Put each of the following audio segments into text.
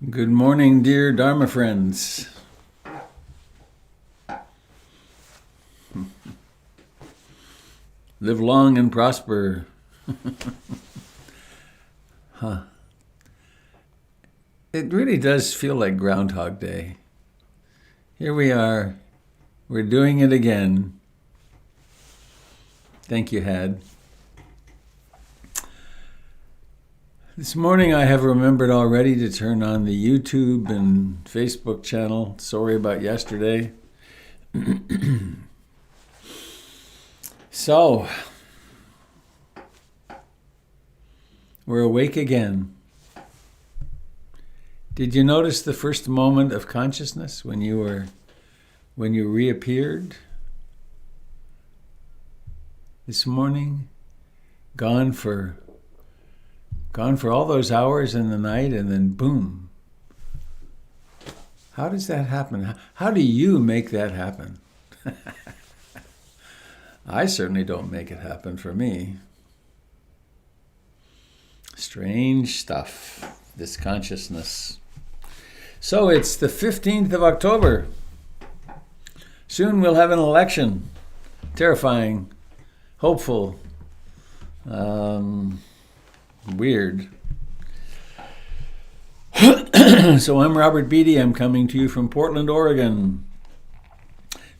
Good morning, dear Dharma friends. Live long and prosper. It really does feel like Groundhog Day. Here we are. We're doing it again. Thank you, Had. This morning I have remembered already to turn on the YouTube and Facebook channel. Sorry about yesterday. So, we're awake again. Did you notice the first moment of consciousness when you reappeared this morning? Gone for all those hours in the night, and then boom. How does that happen? How do you make that happen? I certainly don't make it happen for me. Strange stuff, this consciousness. So it's the 15th of October. Soon we'll have an election. Terrifying, hopeful, weird. So I'm Robert Beatty. I'm coming to you from Portland, Oregon.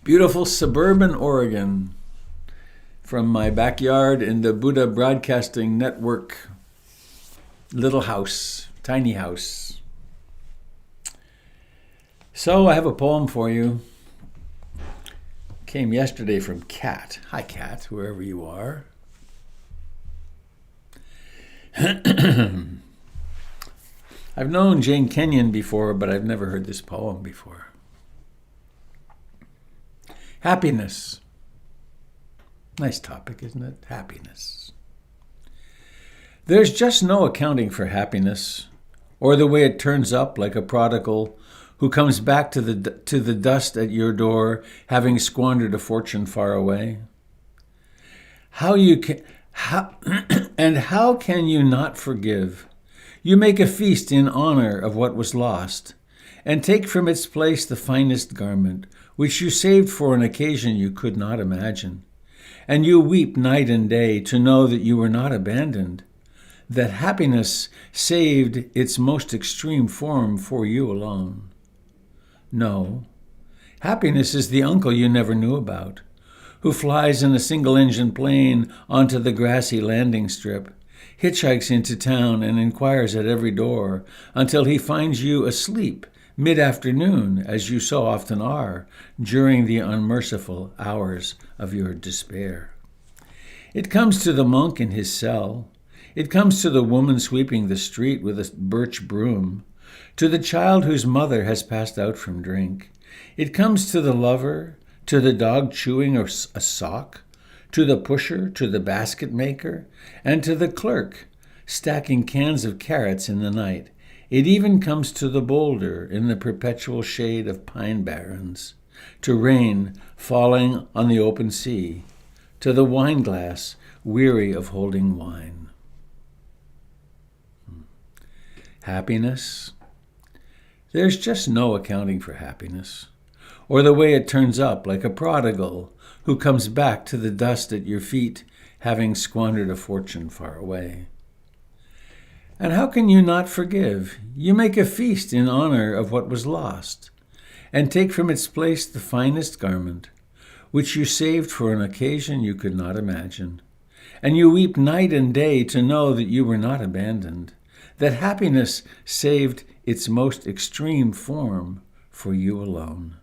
Beautiful suburban Oregon. From my backyard in the Buddha Broadcasting Network little house, tiny house. So I have a poem for you. Came yesterday from Kat. Hi, Kat, wherever you are. I've known Jane Kenyon before, but I've never heard this poem before. Happiness. Nice topic, isn't it? Happiness. There's just no accounting for happiness, or the way it turns up like a prodigal who comes back to the dust at your door, having squandered a fortune far away. How can you not forgive? You make a feast in honor of what was lost, and take from its place the finest garment, which you saved for an occasion you could not imagine. And you weep night and day to know that you were not abandoned, that happiness saved its most extreme form for you alone. No, happiness is the uncle you never knew about, who flies in a single-engine plane onto the grassy landing strip, hitchhikes into town and inquires at every door until he finds you asleep mid-afternoon, as you so often are, during the unmerciful hours of your despair. It comes to the monk in his cell. It comes to the woman sweeping the street with a birch broom, to the child whose mother has passed out from drink. It comes to the lover, to the dog chewing a sock, to the pusher, to the basket maker, and to the clerk stacking cans of carrots in the night. It even comes to the boulder in the perpetual shade of pine barrens, to rain falling on the open sea, to the wine glass weary of holding wine. Happiness? There's just no accounting for happiness, or the way it turns up like a prodigal who comes back to the dust at your feet, having squandered a fortune far away. And how can you not forgive? You make a feast in honor of what was lost, and take from its place the finest garment, which you saved for an occasion you could not imagine. And you weep night and day to know that you were not abandoned, that happiness saved its most extreme form for you alone.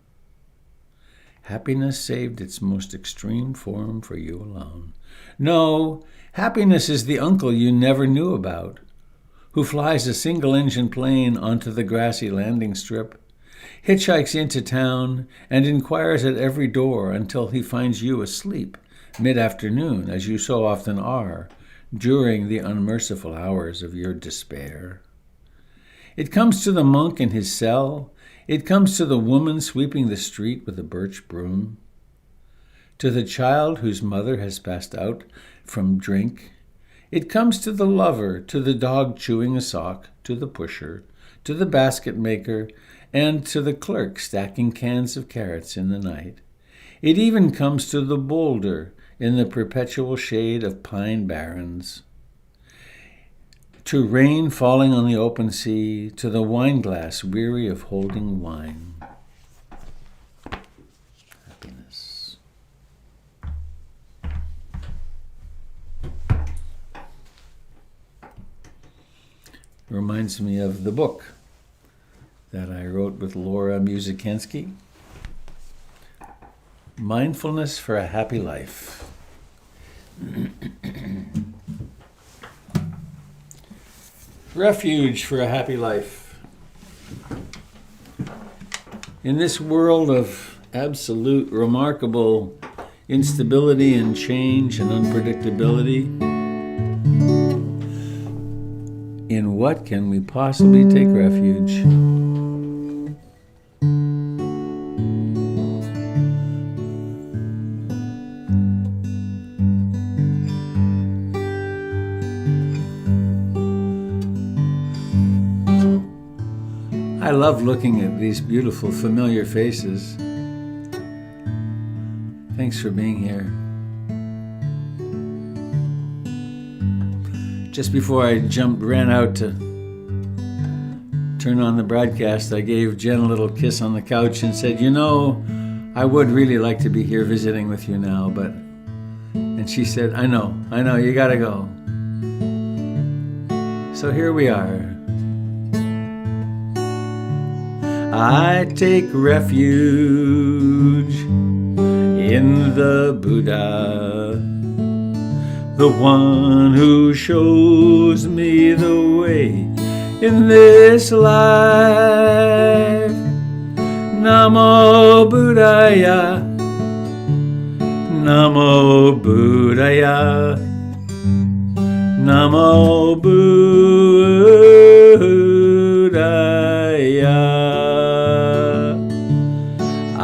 Happiness saved its most extreme form for you alone. No, happiness is the uncle you never knew about, who flies a single-engine plane onto the grassy landing strip, hitchhikes into town, and inquires at every door until he finds you asleep mid-afternoon, as you so often are, during the unmerciful hours of your despair. It comes to the monk in his cell. It comes to the woman sweeping the street with a birch broom, to the child whose mother has passed out from drink. It comes to the lover, to the dog chewing a sock, to the pusher, to the basket maker, and to the clerk stacking cans of carrots in the night. It even comes to the boulder in the perpetual shade of pine barrens, to rain falling on the open sea, to the wineglass weary of holding wine. Happiness. Reminds me of the book that I wrote with Laura Musicensky, Mindfulness for a Happy Life. Refuge for a Happy Life. In this world of absolute, remarkable instability and change and unpredictability, in what can we possibly take refuge? I love looking at these beautiful, familiar faces. Thanks for being here. Just before I ran out to turn on the broadcast, I gave Jen a little kiss on the couch and said, I would really like to be here visiting with you now, and she said, I know, you gotta go. So here we are. I take refuge in the Buddha, the one who shows me the way in this life. Namo Buddhaya, Namo Buddhaya, Namo Buddhaya.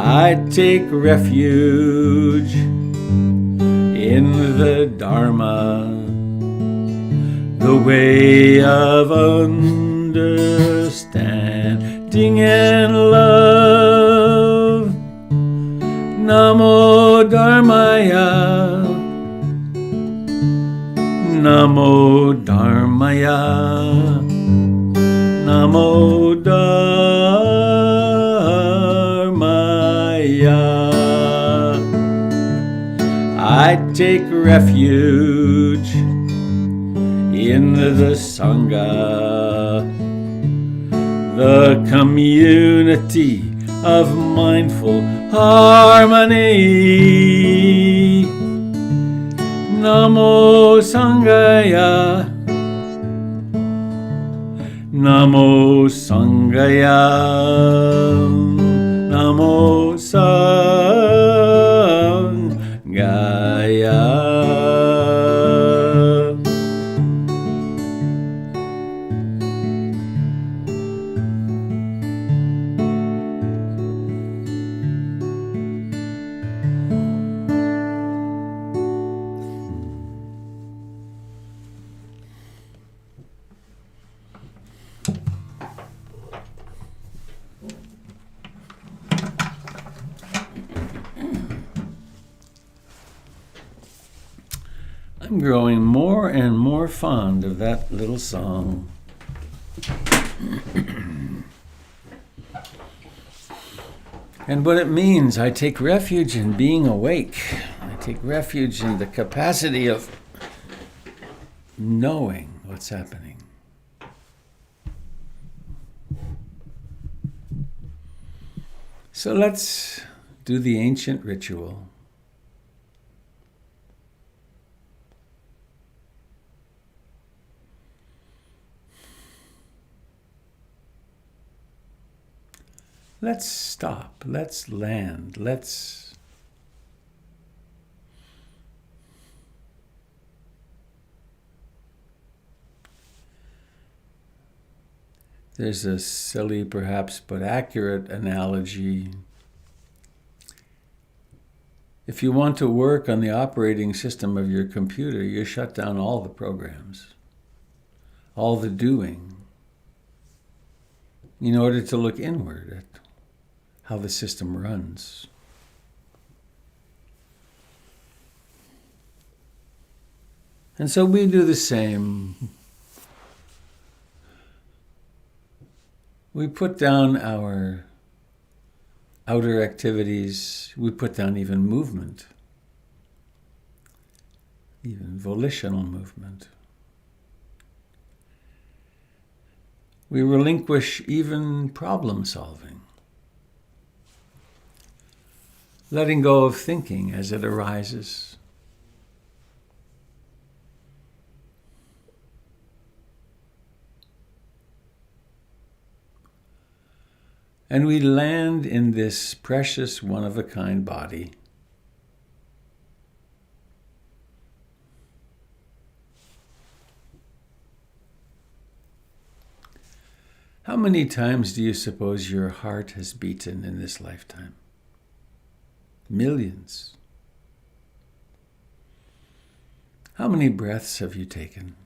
I take refuge in the Dharma, the way of understanding and love. Namo Dharmaya, Namo Dharmaya, Namo Dharmaya. I take refuge in the Sangha, the community of mindful harmony. Namo Sanghaya, Namo Sanghaya, Namo Sanghaya. I'm growing more and more fond of that little song. And what it means, I take refuge in being awake. I take refuge in the capacity of knowing what's happening. So let's do the ancient ritual. Let's stop, let's land, There's a silly, perhaps, but accurate analogy. If you want to work on the operating system of your computer, you shut down all the programs, all the doing. in order to look inward at how the system runs. And so we do the same. We put down our outer activities. We put down even movement, even volitional movement. We relinquish even problem solving, letting go of thinking as it arises. And we land in this precious, one-of-a-kind body. How many times do you suppose your heart has beaten in this lifetime? Millions. How many breaths have you taken?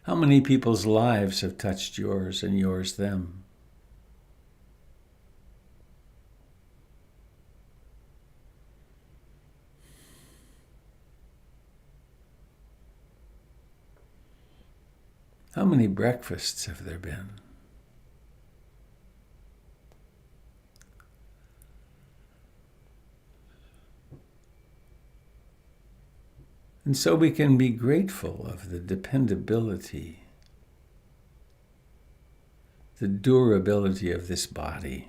How many people's lives have touched yours and yours them? How many breakfasts have there been? And so we can be grateful of the dependability, the durability of this body.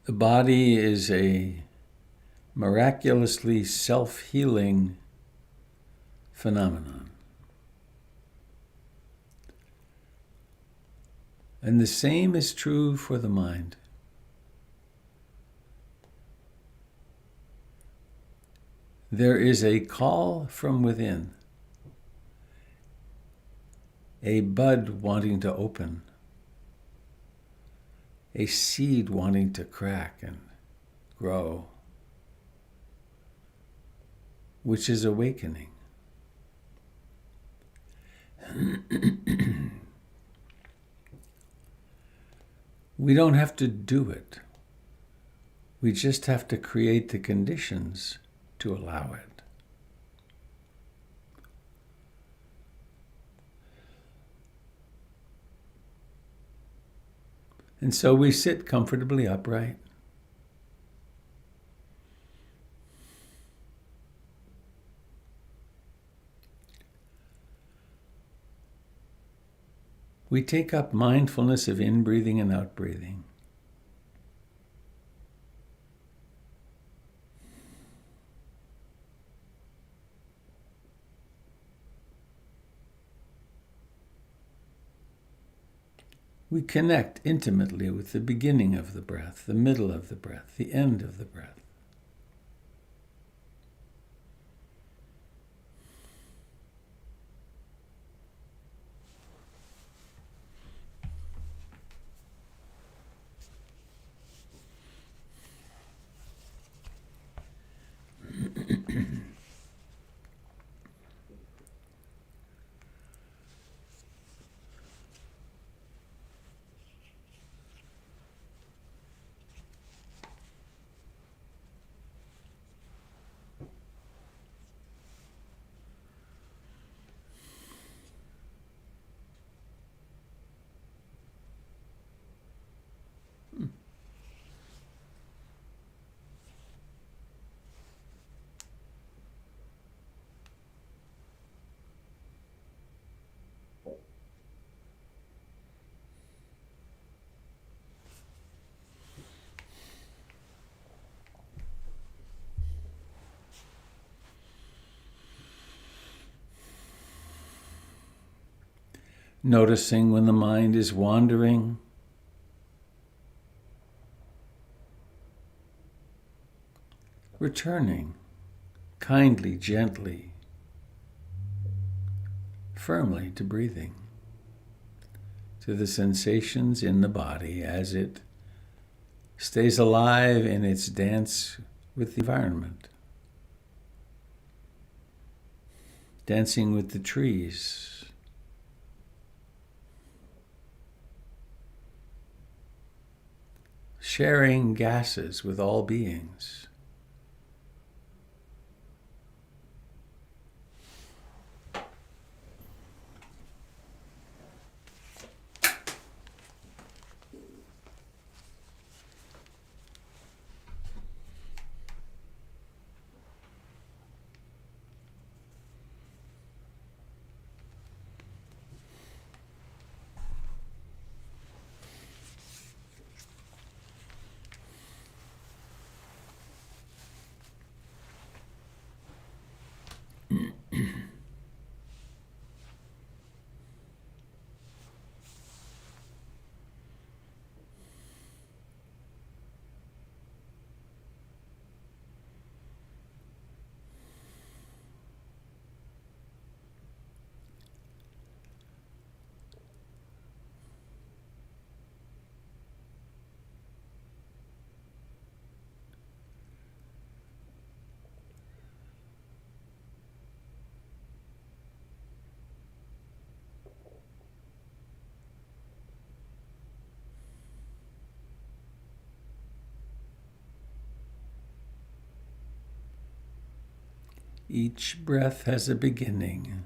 The body is a miraculously self-healing phenomenon. And the same is true for the mind. There is a call from within, a bud wanting to open, a seed wanting to crack and grow, which is awakening. We don't have to do it. We just have to create the conditions to allow it. And so we sit comfortably upright. We take up mindfulness of in-breathing and out-breathing. We connect intimately with the beginning of the breath, the middle of the breath, the end of the breath. Noticing when the mind is wandering, returning kindly, gently firmly to breathing, to the sensations in the body as it stays alive in its dance with the environment, dancing with the trees, sharing gases with all beings. Each breath has a beginning.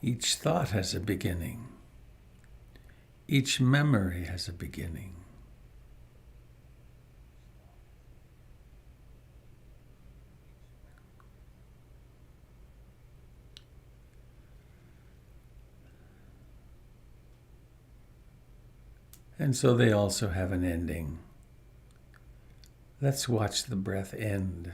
Each thought has a beginning. Each memory has a beginning. And so they also have an ending. Let's watch the breath end.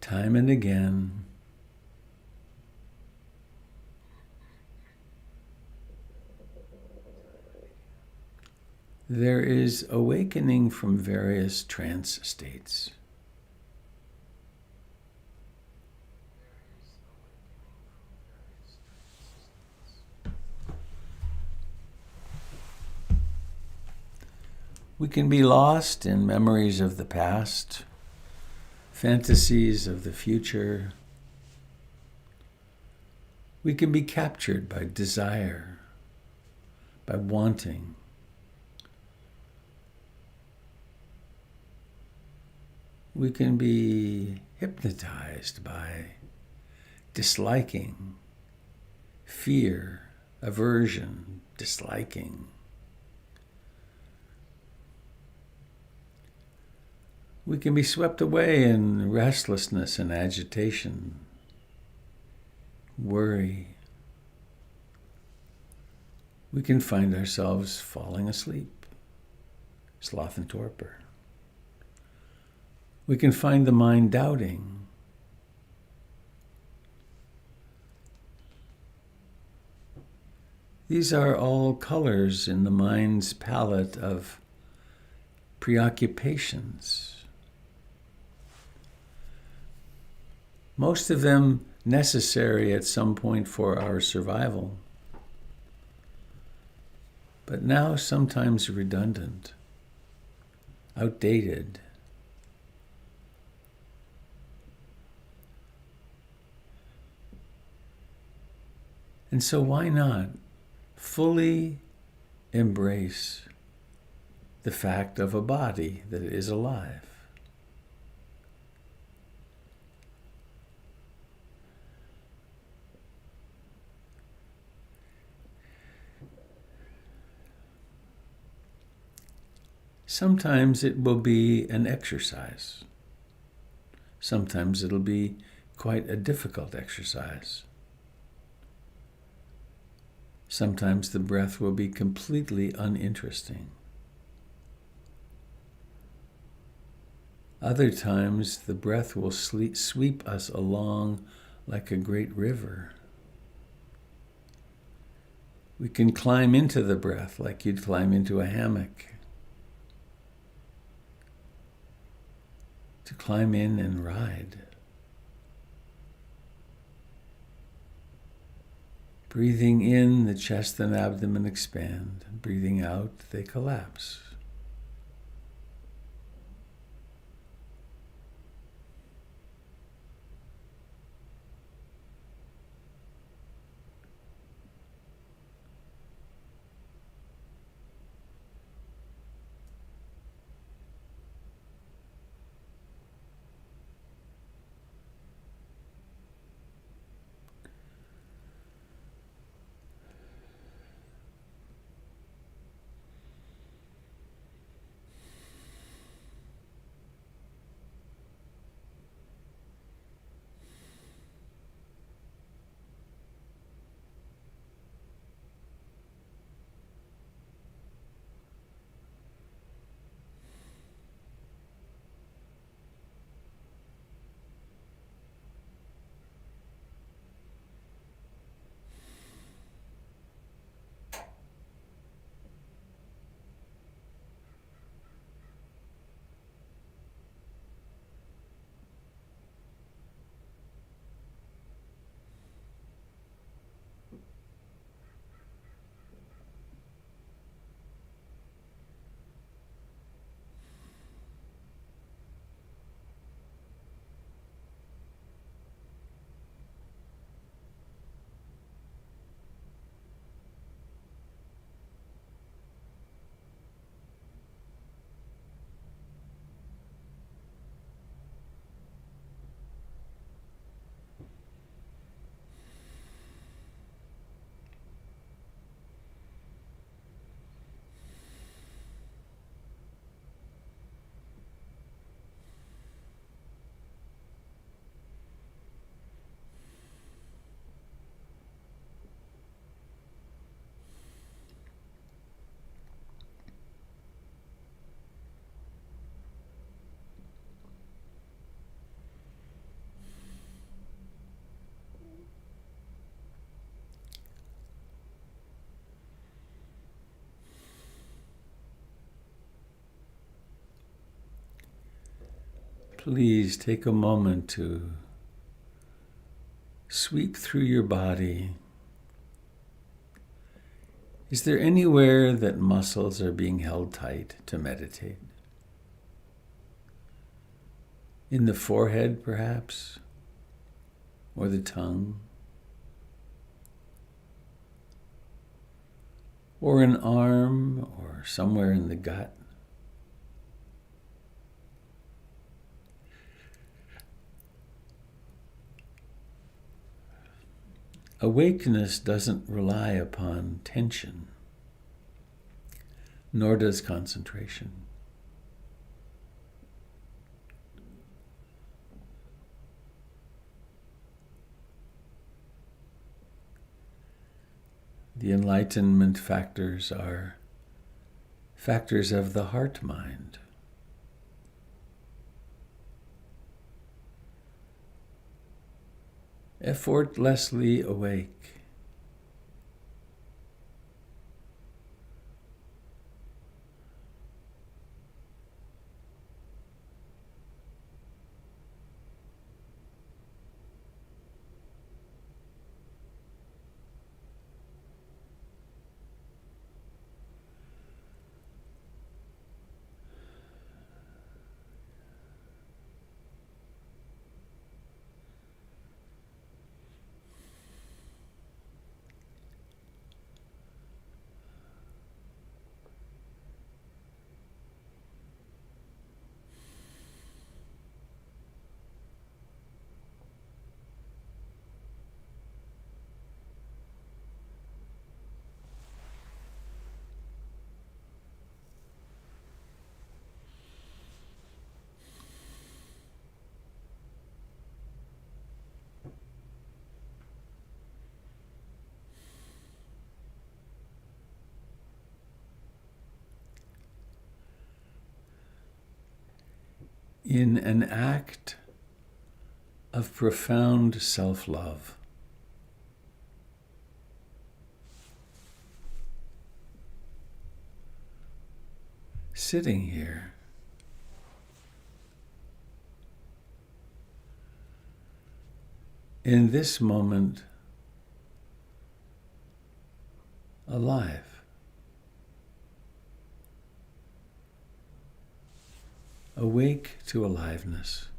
Time and again, there is awakening from various trance states. We can be lost in memories of the past, fantasies of the future. We can be captured by desire, by wanting. We can be hypnotized by disliking, fear, aversion, disliking. We can be swept away in restlessness and agitation, worry. We can find ourselves falling asleep, sloth and torpor. We can find the mind doubting. These are all colors in the mind's palette of preoccupations. Most of them necessary at some point for our survival, but now sometimes redundant, outdated. And so why not fully embrace the fact of a body that is alive? Sometimes it will be an exercise. Sometimes it'll be quite a difficult exercise. Sometimes the breath will be completely uninteresting. Other times the breath will sweep us along like a great river. We can climb into the breath like you'd climb into a hammock. To climb in and ride. Breathing in, the chest and abdomen expand. Breathing out, they collapse. Please take a moment to sweep through your body. Is there anywhere that muscles are being held tight to meditate? In the forehead, perhaps? Or the tongue? Or an arm, or somewhere in the gut? Awakeness doesn't rely upon tension, nor does concentration. The enlightenment factors are factors of the heart-mind. Effortlessly awake. In an act of profound self-love, sitting here, in this moment, alive. Awake to aliveness.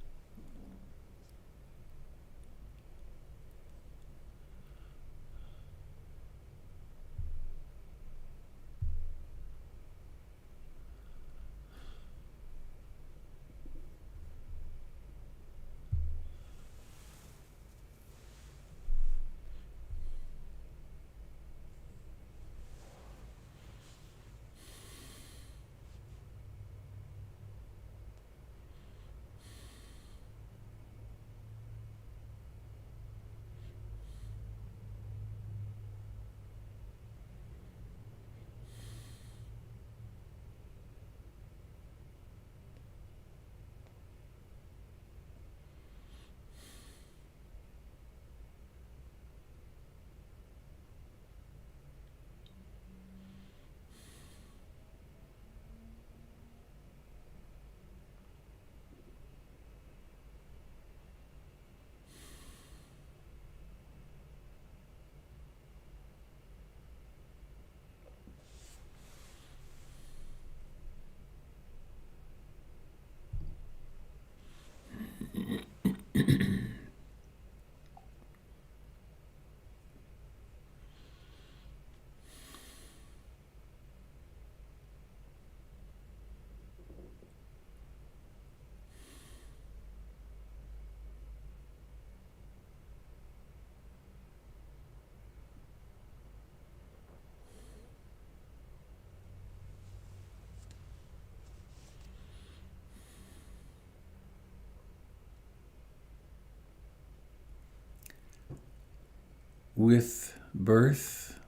With birth,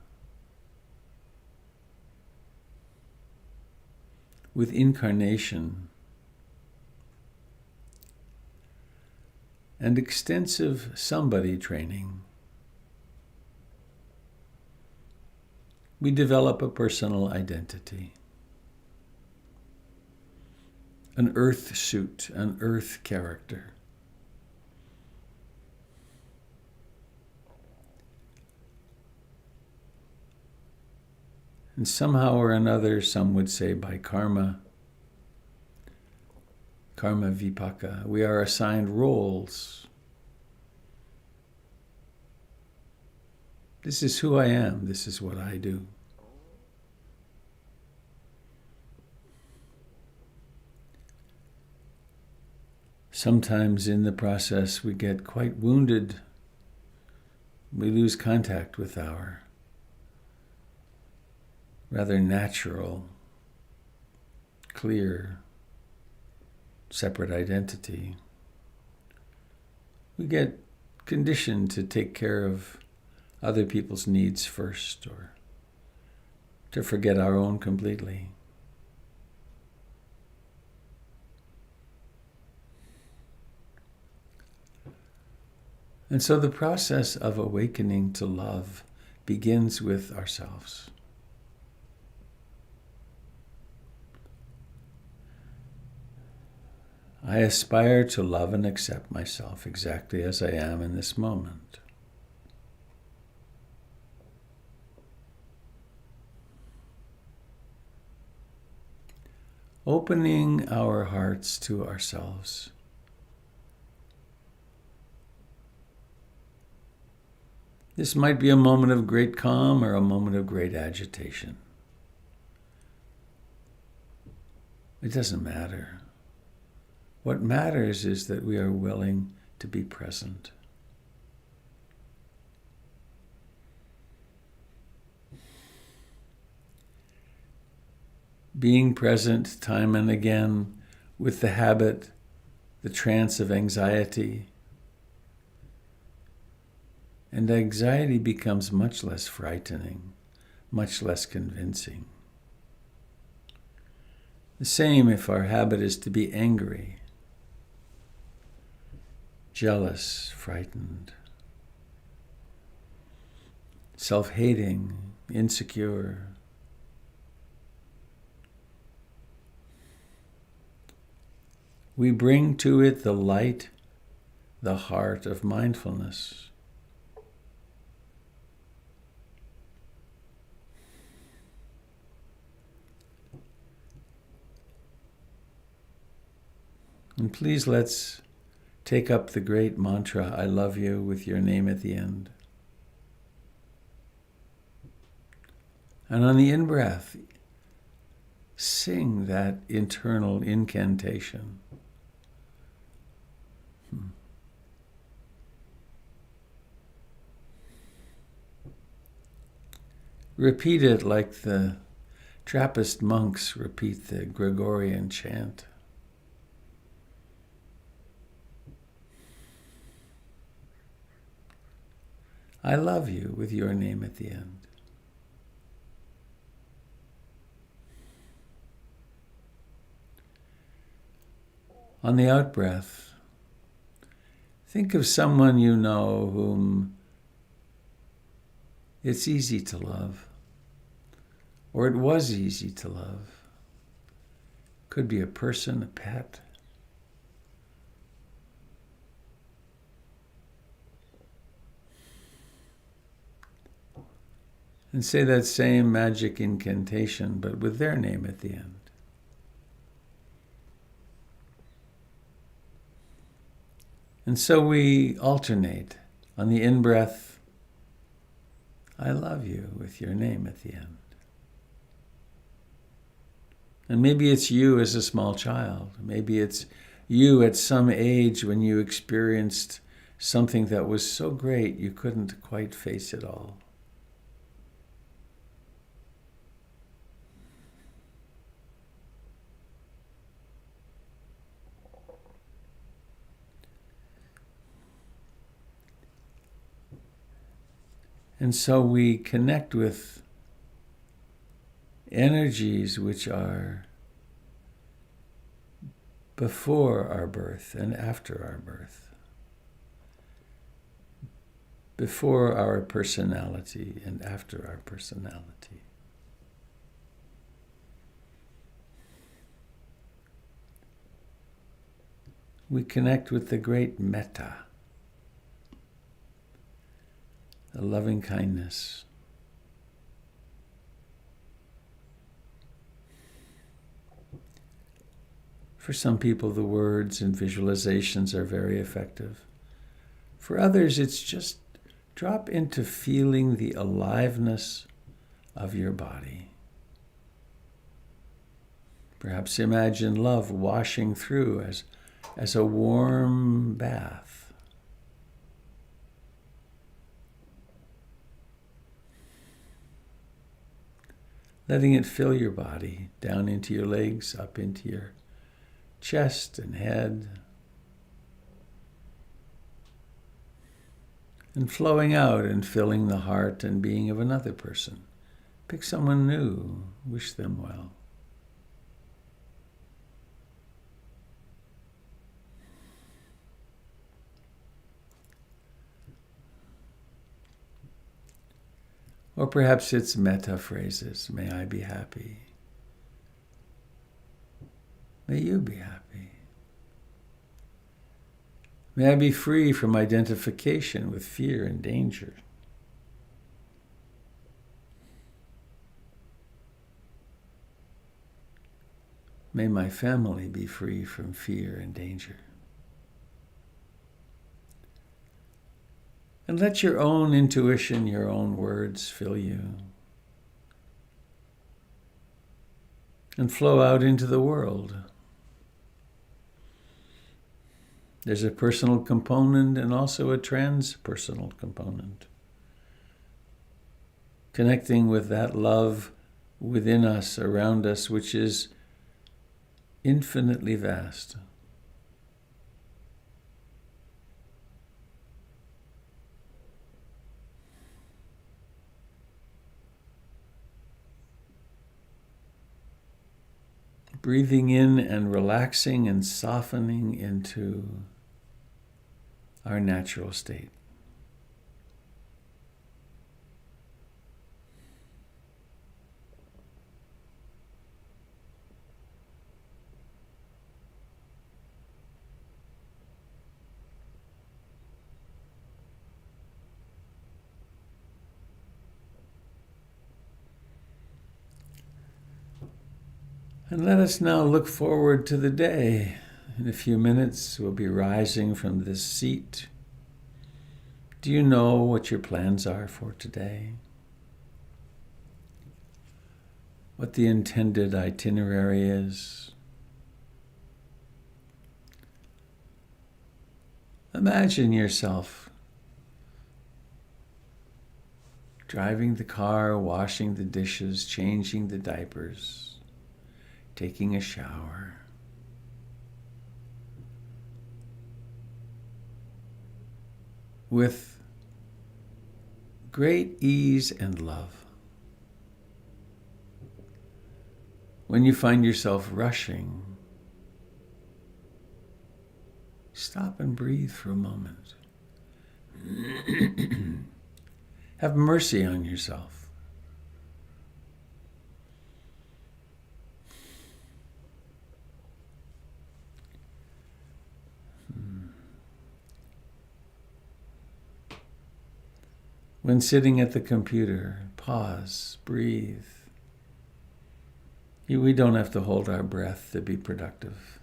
with incarnation, and extensive somebody training, we develop a personal identity. an earth suit, an earth character. And somehow or another, some would say by karma vipaka, we are assigned roles. This is who I am. This is what I do. Sometimes in the process we get quite wounded. We lose contact with our rather natural, clear, separate identity. We get conditioned to take care of other people's needs first, or to forget our own completely. And so the process of awakening to love begins with ourselves. I aspire to love and accept myself exactly as I am in this moment. Opening our hearts to ourselves. This might be a moment of great calm or a moment of great agitation. It doesn't matter. What matters is that we are willing to be present. Being present time and again with the habit, the trance of anxiety. And anxiety becomes much less frightening, much less convincing. The same if our habit is to be angry, jealous, frightened, self-hating, insecure. We bring to it the light, the heart of mindfulness. And please let's take up the great mantra, I love you, with your name at the end. And on the in-breath, sing that internal incantation. Repeat it like the Trappist monks repeat the Gregorian chant. I love you with your name at the end. On the out-breath, think of someone you know whom it's easy to love, or it was easy to love. Could be a person, a pet. And say that same magic incantation, but with their name at the end. And so we alternate. On the in-breath, I love you with your name at the end. And maybe it's you as a small child. Maybe it's you at some age when you experienced something that was so great you couldn't quite face it all. And so we connect with energies which are before our birth and after our birth, before our personality and after our personality. we connect with the great metta, the loving kindness. For some people, the words and visualizations are very effective. For others, it's just drop into feeling the aliveness of your body. Perhaps imagine love washing through as a warm bath. Letting it fill your body, down into your legs, up into your chest and head, and flowing out and filling the heart and being of another person. Pick someone new, wish them well. Or perhaps it's metta phrases. May I be happy. May you be happy. May I be free from identification with fear and danger. May my family be free from fear and danger. And let your own intuition, your own words fill you. And flow out into the world. There's a personal component and also a transpersonal component. Connecting with that love within us, around us, which is infinitely vast. Breathing in and relaxing and softening into our natural state. And let us now look forward to the day. In a few minutes, we'll be rising from this seat. Do you know what your plans are for today? What the intended itinerary is? Imagine yourself driving the car, washing the dishes, changing the diapers, taking a shower. With great ease and love. When you find yourself rushing, stop and breathe for a moment. Have mercy on yourself. When sitting at the computer, pause, breathe. We don't have to hold our breath to be productive.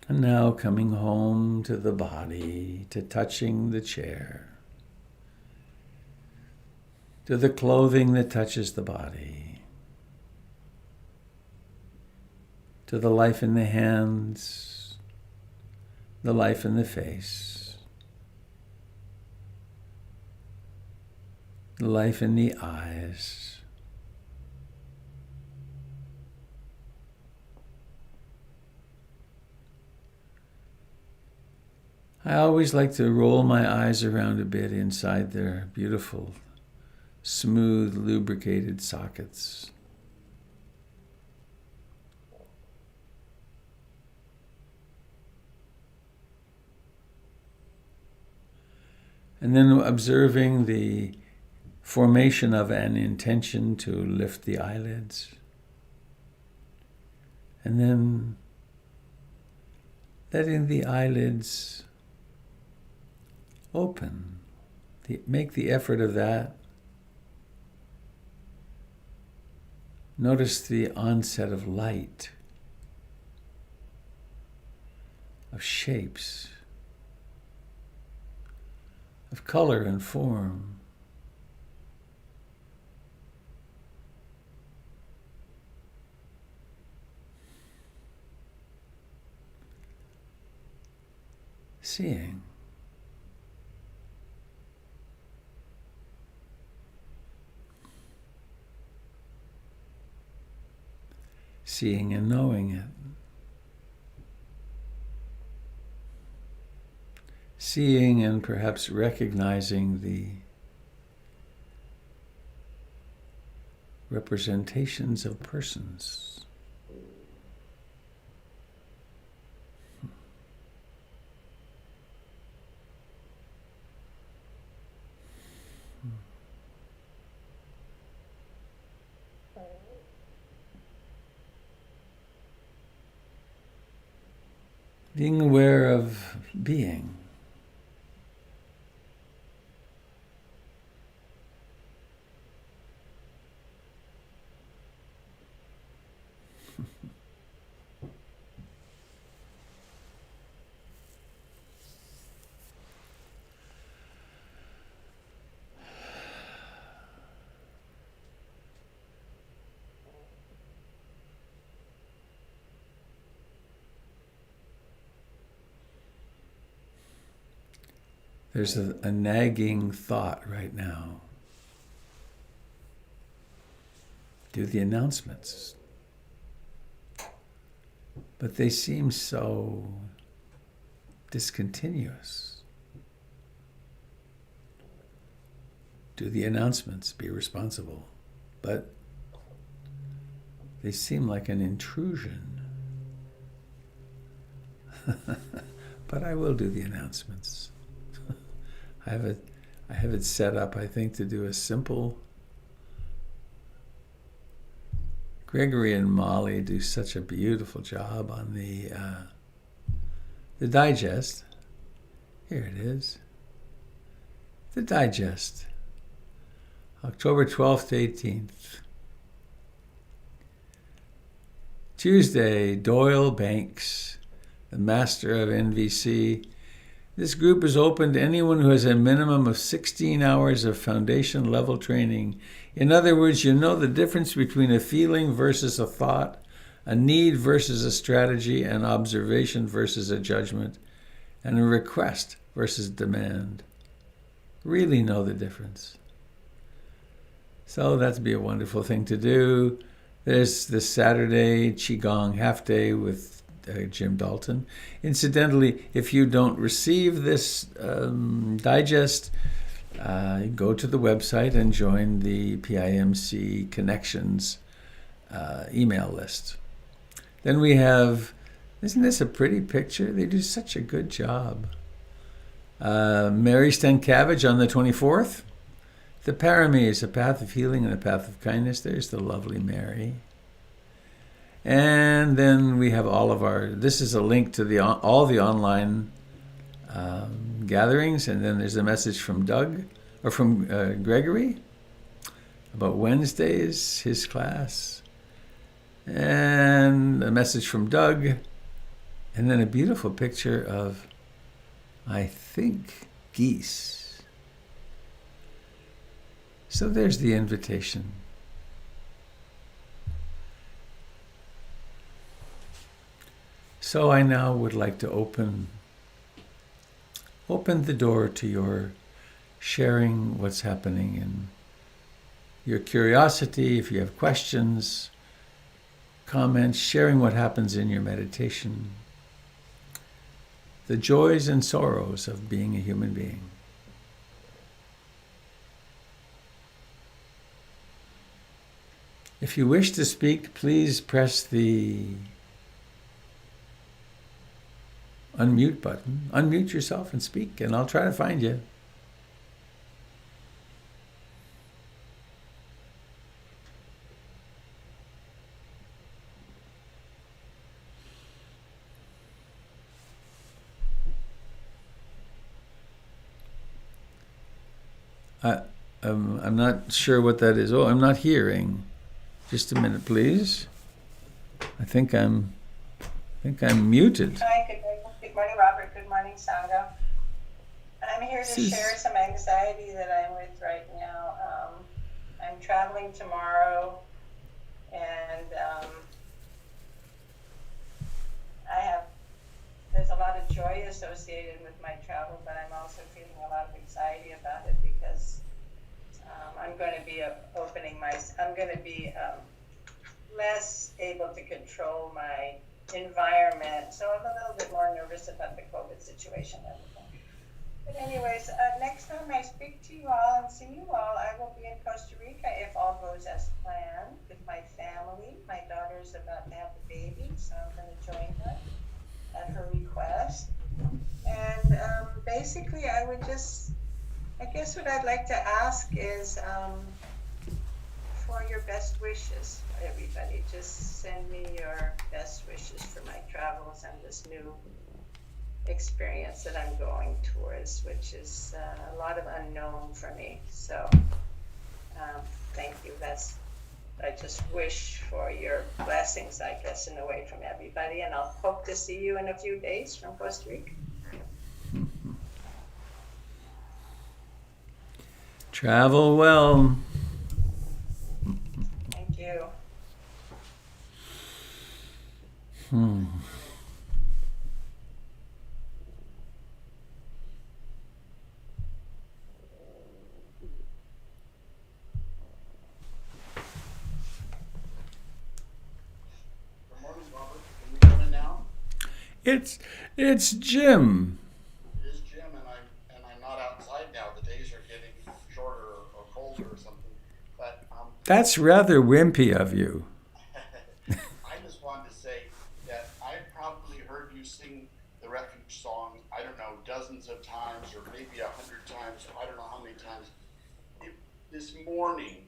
And now coming home to the body, to touching the chair, to the clothing that touches the body, to the life in the hands, the life in the face, the life in the eyes. I always like to roll my eyes around a bit inside their beautiful, smooth, lubricated sockets. And then observing the formation of an intention to lift the eyelids. And then letting the eyelids open. Make the effort of that. Notice the onset of light, of shapes, of color and form. Seeing. Seeing and knowing it. Seeing and perhaps recognizing the representations of persons. Being aware of being. There's a nagging thought right now. Do the announcements. But they seem so discontinuous. Do the announcements, be responsible. But they seem like an intrusion. But I will do the announcements. I have it set up, I think, to do a simple. Gregory and Molly do such a beautiful job on the digest. Here it is. The digest. October 12th to 18th. Tuesday, Doyle Banks, the master of NVC. This group is open to anyone who has a minimum of 16 hours of foundation level training. In other words, you know the difference between a feeling versus a thought, a need versus a strategy, an observation versus a judgment, and a request versus demand. Really know the difference. So that'd be a wonderful thing to do. There's this Saturday Qigong half day with Jim Dalton. Incidentally, if you don't receive this digest, go to the website and join the PIMC Connections email list. Then we have, isn't this a pretty picture? They do such a good job. Mary Stankiewicz on the 24th. The Paramis, a path of healing and a path of kindness. There's the lovely Mary. And then we have this is a link to all the online gatherings. And then there's a message from Gregory about Wednesdays, his class. And a message from Doug. And then a beautiful picture of, I think, geese. So there's the invitation. So I now would like to open the door to your sharing what's happening in your curiosity, if you have questions, comments, sharing what happens in your meditation, the joys and sorrows of being a human being. If you wish to speak, please press the unmute button. Unmute yourself and speak, and I'll try to find you. I, I'm not sure what that is. Oh, I'm not hearing. Just a minute, please. I think I'm muted. Hi, good morning, Robert. Good morning, Sangha. I'm here to share some anxiety that I'm with right now. I'm traveling tomorrow, and there's a lot of joy associated with my travel, but I'm also feeling a lot of anxiety about it because I'm going to be less able to control my environment. So I'm a little bit more nervous about the COVID situation and everything. But anyways, next time I speak to you all and see you all, I will be in Costa Rica if all goes as planned with my family. My daughter's about to have a baby, so I'm going to join her at her request. And basically, I guess what I'd like to ask is for your best wishes, everybody. Just send me your best wishes for my travels and this new experience that I'm going towards, which is a lot of unknown for me. So thank you. I just wish for your blessings, I guess, in a way, from everybody. And I'll hope to see you in a few days from Costa Rica. Travel well. Thank you. It's Jim. It is Jim, and I'm not outside now. The days are getting shorter or colder or something. But That's rather wimpy of you. I just wanted to say that I've probably heard you sing the Refuge song, I don't know, dozens of times or maybe 100 times. I don't know how many times. This morning,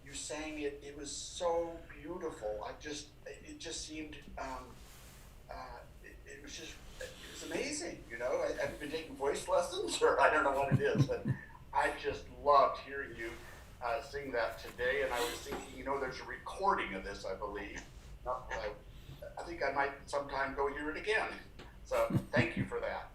you sang it. It was so beautiful. It just seemed. It was amazing, you know. Have you been taking voice lessons, or I don't know what it is, but I just loved hearing you sing that today. And I was thinking, you know, there's a recording of this, I believe. I think I might sometime go hear it again. So thank you for that.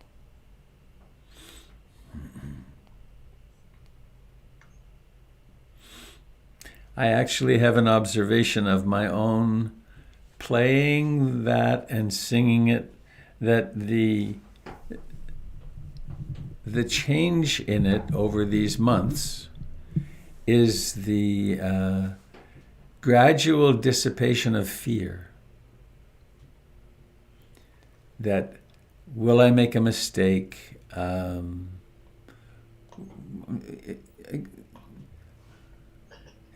I actually have an observation of my own playing that and singing it, that the change in it over these months is the gradual dissipation of fear. That, will I make a mistake?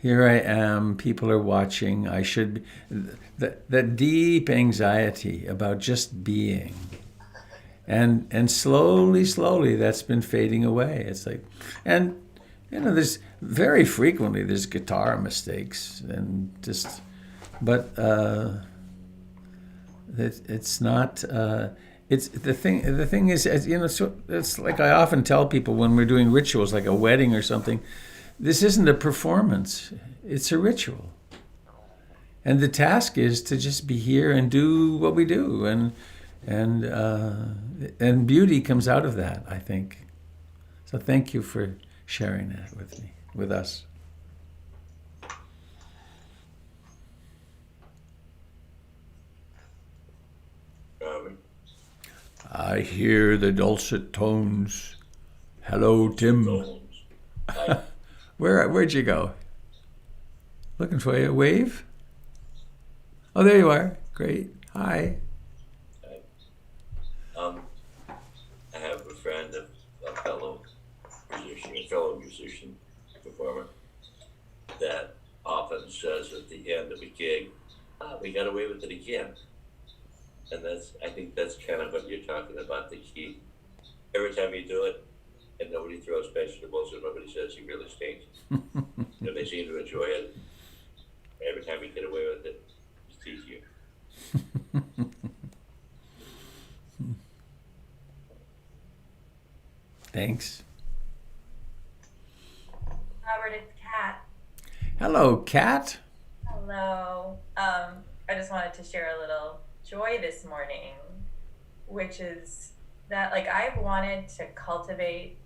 Here I am, people are watching, I should be, that deep anxiety about just being. And slowly that's been fading away. It's like, and you know, there's very frequently there's guitar mistakes and just, but it's not, it's the thing is, you know, so it's like I often tell people when we're doing rituals like a wedding or something, this isn't a performance, it's a ritual. And the task is to just be here and do what we do, and beauty comes out of that, I think. So thank you for sharing that with me, with us. I hear the dulcet tones. Hello, Tim. Where'd you go? Looking for you. Wave? Oh, there you are. Great. Hi. I have a friend, a fellow musician, performer, that often says at the end of a gig, we got away with it again. And I think that's kind of what you're talking about, the key. Every time you do it, and nobody throws vegetables, and nobody says you really stink. They seem to enjoy it. Every time you get away with it, it's easier. Thanks. Robert, it's Kat. Hello, Kat. Hello. I just wanted to share a little joy this morning, which is that like I've wanted to cultivate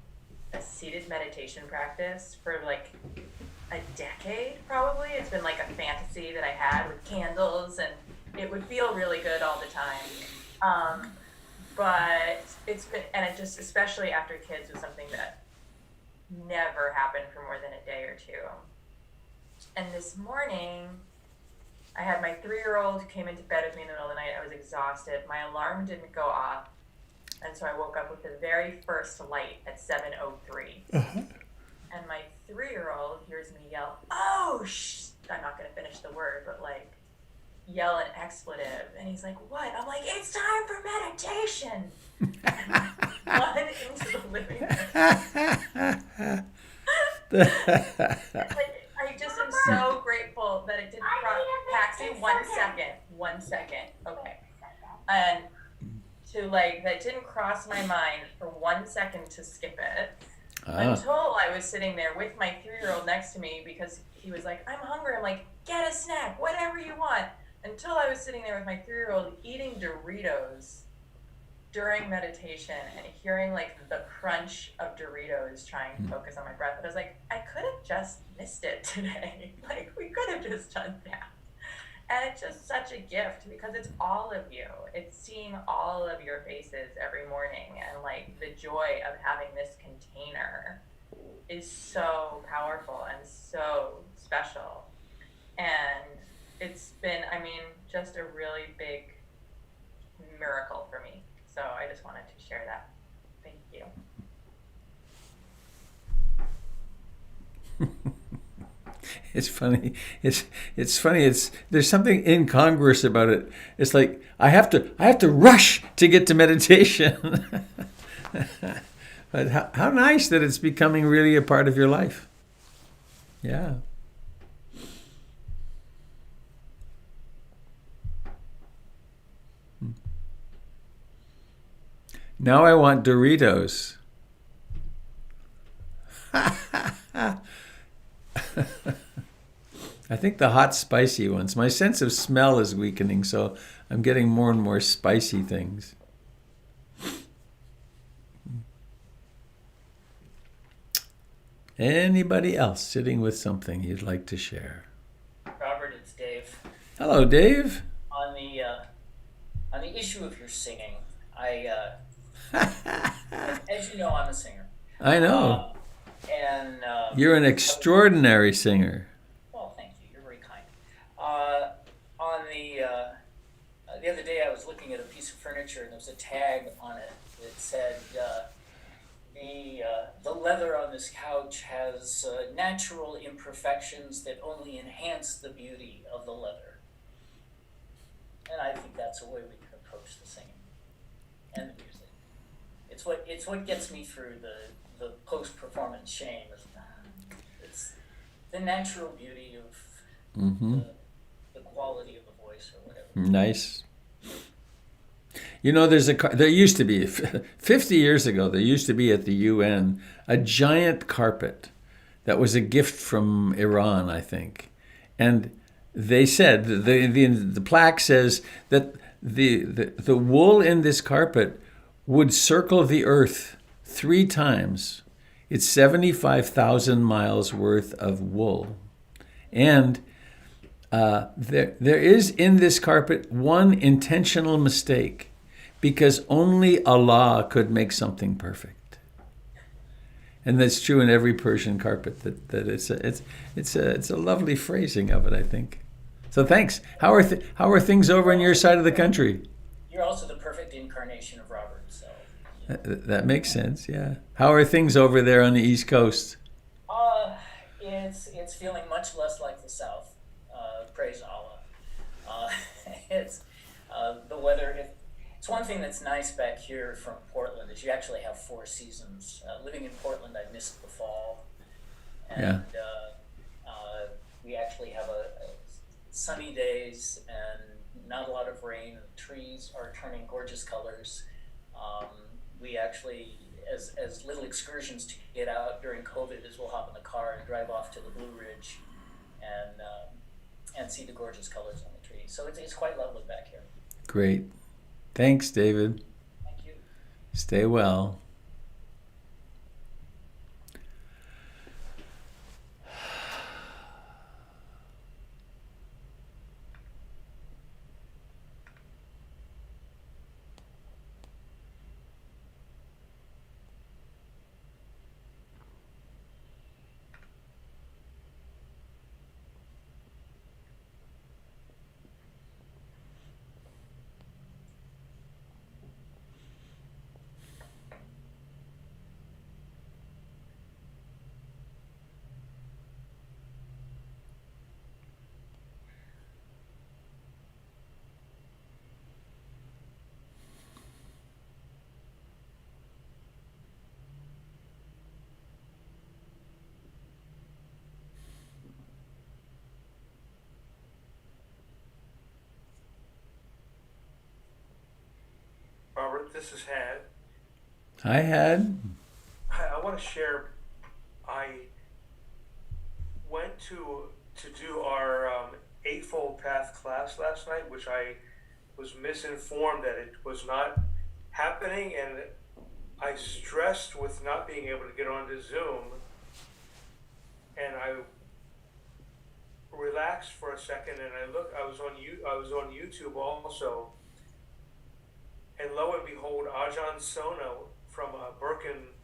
a seated meditation practice for like a decade probably. It's been like a fantasy that I had with candles, and it would feel really good all the time. But it's been, and it just, especially after kids, was something that never happened for more than a day or two. And this morning, I had my 3-year-old who came into bed with me in the middle of the night. I was exhausted. My alarm didn't go off. And so I woke up with the very first light at 7:03. And my 3-year-old hears me yell, "Oh, I'm not going to finish the word, but like yell an expletive." And he's like, "What?" I'm like, "It's time for meditation." Run into the living room. I just am so grateful that it didn't cross. Paxi, 1 second. 1 second. Okay. And to like, that didn't cross my mind for 1 second to skip it. Until I was sitting there with my 3-year-old next to me because he was like, "I'm hungry." I'm like, "Get a snack, whatever you want." Until I was sitting there with my 3-year-old eating Doritos during meditation and hearing like the crunch of Doritos trying to focus on my breath. And I was like, I could have just missed it today. Like we could have just done that. And it's just such a gift because it's all of you. It's seeing all of your faces every morning, and like the joy of having this container is so powerful and so special. And it's been, I mean, just a really big miracle for me. So I just wanted to share that. Thank you. It's funny. It's funny. There's something incongruous about it. It's like I have to rush to get to meditation. But how nice that it's becoming really a part of your life. Yeah. Now I want Doritos. I think the hot, spicy ones. My sense of smell is weakening, so I'm getting more and more spicy things. Anybody else sitting with something you'd like to share? Robert, it's Dave. Hello, Dave. On the issue of your singing, as you know, I'm a singer. I know. And You're an extraordinary singer. well, thank you. You're very kind. On the other day, I was looking at a piece of furniture, and there was a tag on it that said, "The leather on this couch has natural imperfections that only enhance the beauty of the leather." And I think that's a way we can approach the singing and the music. It's what gets me through the post-performance shame. It's the natural beauty of the quality of the voice or whatever. Nice. You know, there used to be, 50 years ago, there used to be at the UN a giant carpet that was a gift from Iran, I think. And they said, the plaque says that the wool in this carpet would circle the earth 3 times. It's 75,000 miles worth of wool. And there is in this carpet one intentional mistake, because only Allah could make something perfect. And that's true in every Persian carpet. That it's a lovely phrasing of it, I think. So thanks. How are things over on your side of the country? You're also the perfect incarnation of Robert, so. That makes sense. Yeah. How are things over there on the East Coast? It's feeling much less like the South. Praise Allah. It's the weather. It's one thing that's nice back here from Portland is you actually have 4 seasons. Living in Portland, I missed the fall, and we actually have a sunny days and not a lot of rain. Trees are turning gorgeous colors. We actually as little excursions to get out during COVID as we'll hop in the car and drive off to the Blue Ridge and see the gorgeous colors on the trees. So it's quite lovely back here. Great. Thanks, David. Thank you. Stay well. Robert, this is Had. Hi, Had. I want to share. I went to do our Eightfold Path class last night, which I was misinformed that it was not happening, and I stressed with not being able to get onto Zoom, and I relaxed for a second, and I was on YouTube also. And lo and behold, Ajahn Sona from Birken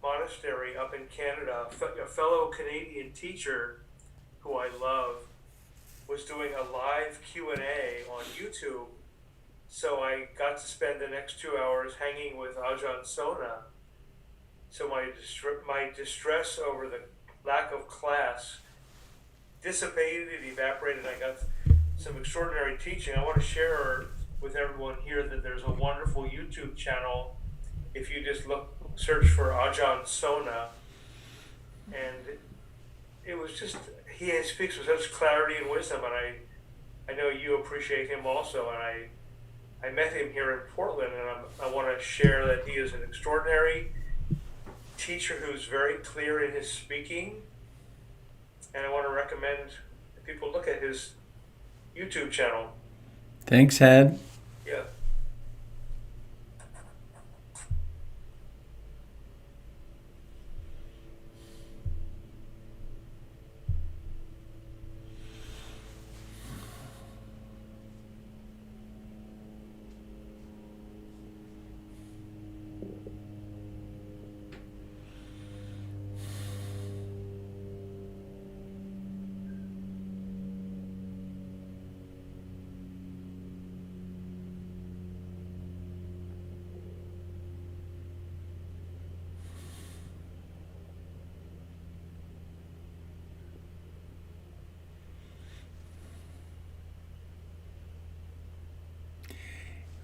Monastery up in Canada, a fellow Canadian teacher who I love, was doing a live Q&A on YouTube. So I got to spend the next 2 hours hanging with Ajahn Sona. So my distress over the lack of class dissipated, evaporated. I got some extraordinary teaching. I want to share with everyone here that there's a wonderful YouTube channel. If you just search for Ajahn Sona, and it was just, he speaks with such clarity and wisdom, and I know you appreciate him also, and I met him here in Portland, and I want to share that he is an extraordinary teacher who's very clear in his speaking, and I want to recommend that people look at his YouTube channel. Thanks, Had. Yeah.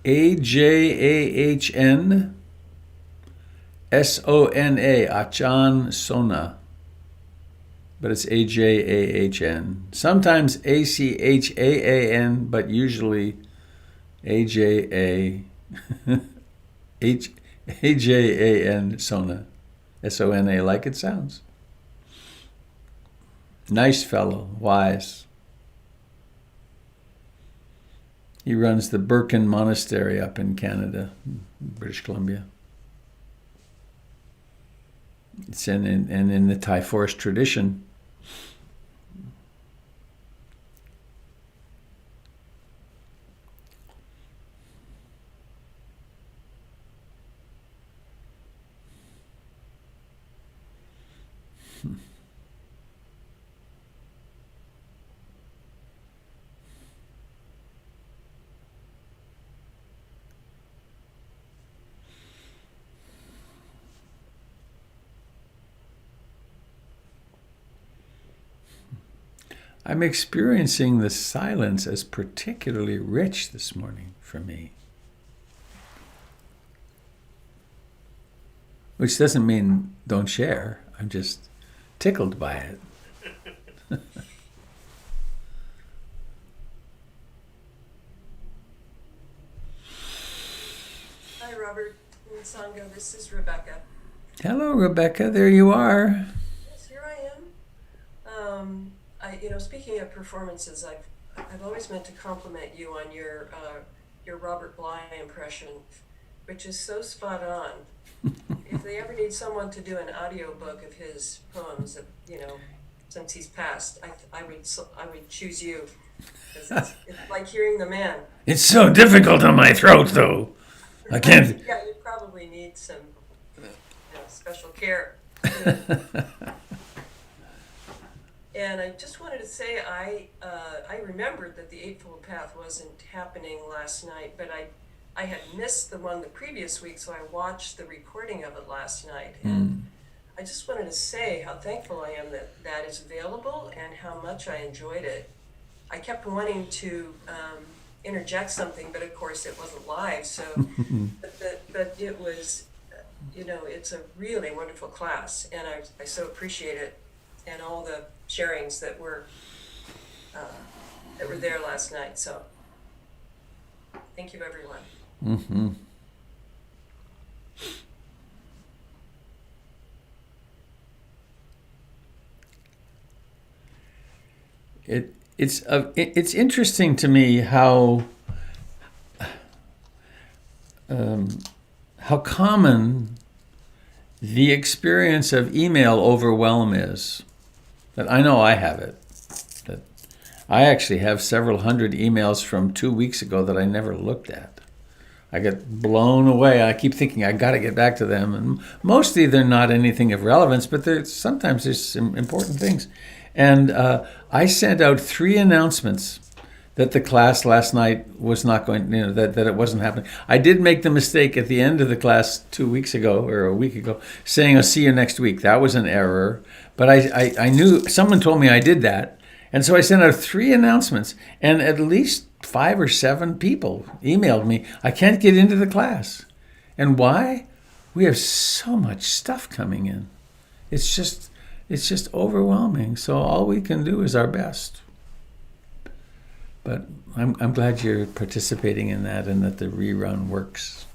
Ajahn Sona, Ajahn Sona. But it's Ajahn. Sometimes Achaan, but usually Ajahn Sona. Sona, like it sounds. Nice fellow, wise. He runs the Birken Monastery up in Canada, British Columbia. It's in the Thai forest tradition. I'm experiencing the silence as particularly rich this morning for me. Which doesn't mean don't share. I'm just tickled by it. Hi, Robert. Sangha. This is Rebecca. Hello, Rebecca. There you are. Yes, here I am. Speaking of performances, I've always meant to compliment you on your Robert Bly impression, which is so spot on. If they ever need someone to do an audiobook of his poems, since he's passed, I would choose you. 'Cause it's like hearing the man. It's so difficult on my throat, though. I can't. Yeah, you probably need some special care. And I just wanted to say I remembered that the Eightfold Path wasn't happening last night, but I had missed the one the previous week, so I watched the recording of it last night. And I just wanted to say how thankful I am that that is available and how much I enjoyed it. I kept wanting to interject something, but of course it wasn't live. So, but it was, it's a really wonderful class, and I so appreciate it, and all the sharings that were there last night. So, thank you, everyone. Mm-hmm. It's interesting to me how common the experience of email overwhelm is. That I know I have it. That I actually have several hundred emails from 2 weeks ago that I never looked at. I get blown away. I keep thinking I got to get back to them, and mostly they're not anything of relevance, but sometimes there's some important things. And I sent out 3 announcements that the class last night was not going, that it wasn't happening. I did make the mistake at the end of the class 2 weeks ago or a week ago saying, I'll see you next week. That was an error. But I knew, someone told me I did that. And so I sent out 3 announcements, and at least 5 or 7 people emailed me, I can't get into the class. And why? We have so much stuff coming in. It's just overwhelming. So all we can do is our best. But I'm glad you're participating in that and that the rerun works.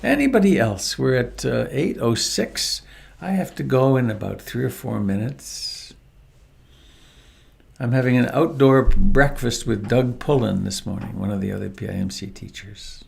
Anybody else? We're at 8:06. I have to go in about 3 or 4 minutes. I'm having an outdoor breakfast with Doug Pullen this morning, one of the other PIMC teachers.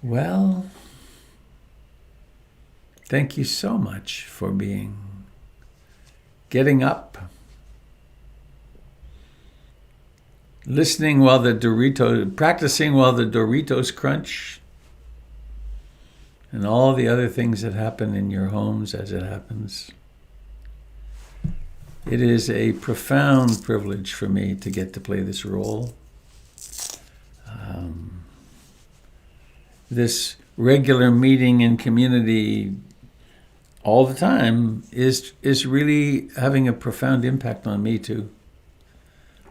Well, thank you so much for getting up, listening practicing while the Doritos crunch, and all the other things that happen in your homes as it happens. It is a profound privilege for me to get to play this role. This regular meeting in community all the time is really having a profound impact on me too.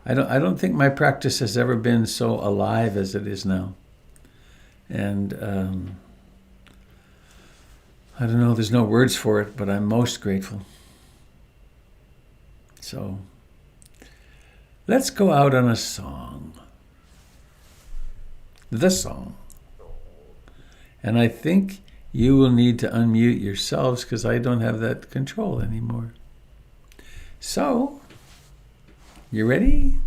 I don't think my practice has ever been so alive as it is now. And I don't know, there's no words for it, but I'm most grateful. So let's go out on a song. The song. And I think you will need to unmute yourselves because I don't have that control anymore. So, you ready?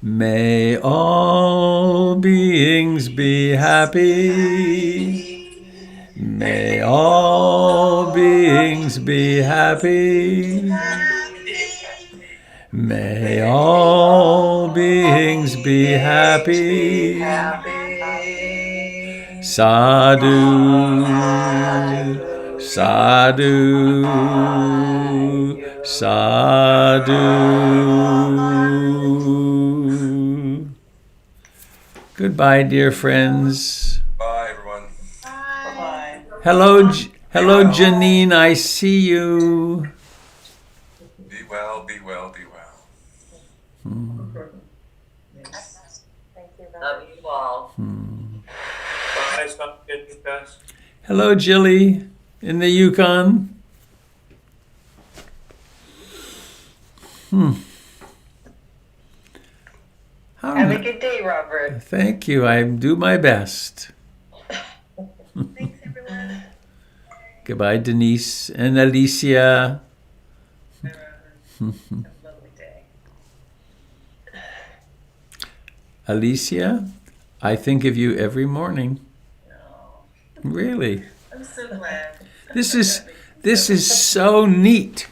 May all beings be happy. May all beings be happy. May all beings be happy. Sadhu, sadhu, sadhu. Goodbye, dear friends. Bye, everyone. Bye. Hello, Janine. I see you. Be well, be well, be well. Thank you, Love Robert. you all. Bye, stop getting best. Hello, Jilly, in the Yukon. Have a good day, Robert. Thank you. I do my best. Thanks, everyone. Goodbye, Denise and Alicia. Have a lovely day. Alicia, I think of you every morning. No, Really. I'm so glad. This is so neat.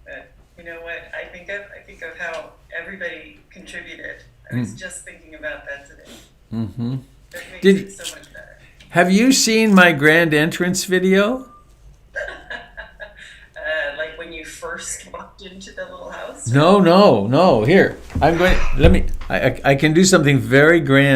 But you know what I think of? I think of how everybody contributed. I was just thinking about that today. Mm-hmm. That makes Did- it so much better. Have you seen my grand entrance video? Like when you first walked into the little house? No. Here, I'm going. Let me. I can do something very grand.